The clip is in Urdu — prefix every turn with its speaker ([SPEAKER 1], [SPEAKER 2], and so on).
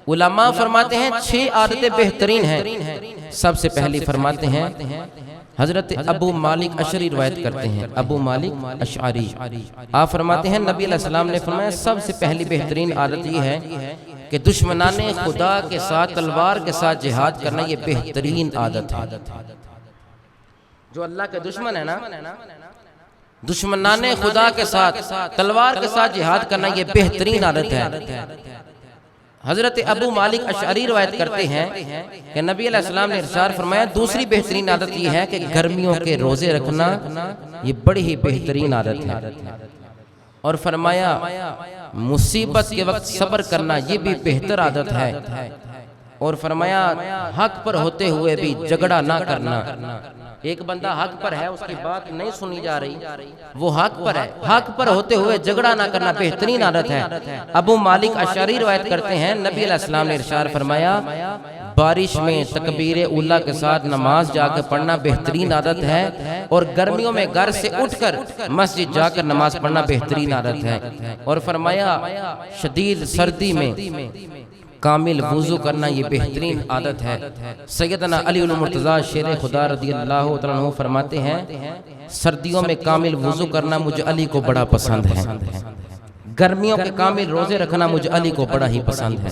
[SPEAKER 1] علماء فرماتے ہیں 6 عادتیں بہترین ہیں۔ سب سے پہلی فرماتے ہیں حضرت ابو مالک اشعری روایت کرتے ہیں، ابو مالک اشعری آپ فرماتے ہیں نبی علیہ السلام نے فرمایا سب سے پہلی بہترین عادت یہ ہے کہ دشمنان خدا کے ساتھ تلوار کے ساتھ جہاد کرنا، یہ بہترین عادت ہے۔ جو اللہ کے دشمن ہے نا، دشمنان خدا کے ساتھ تلوار کے ساتھ جہاد کرنا یہ بہترین عادت ہے۔ حضرت ابو مالک اشعری روایت کرتے ہیں کہ نبی علیہ السلام نے ارشاد فرمایا دوسری بہترین عادت یہ ہے کہ گرمیوں کے روزے رکھنا یہ بڑی ہی بہترین عادت ہے، اور فرمایا مصیبت کے وقت صبر کرنا یہ بھی بہتر عادت ہے، اور فرمایا حق پر ہوتے ہوئے بھی جھگڑا نہ کرنا۔ ایک بندہ حق پر ہے، اس کی بات نہیں سنی جا رہی، وہ حق پر ہے، حق پر ہوتے ہوئے جھگڑا نہ کرنا بہترین عادت ہے۔ ابو مالک اشعری روایت کرتے ہیں نبی علیہ السلام نے ارشاد فرمایا بارش میں تکبیر اولیٰ کے ساتھ نماز جا کے پڑھنا بہترین عادت ہے، اور گرمیوں میں گھر سے اٹھ کر مسجد جا کر نماز پڑھنا بہترین عادت ہے، اور فرمایا شدید سردی میں کامل وضو کرنا یہ بہترین عادت ہے۔ سیدنا علی المرتضیٰ شیر خدا رضی اللہ عنہ فرماتے ہیں سردیوں میں کامل وضو کرنا مجھے علی کو بڑا پسند ہے، گرمیوں کے کامل روزے رکھنا مجھے علی کو بڑا ہی پسند ہے۔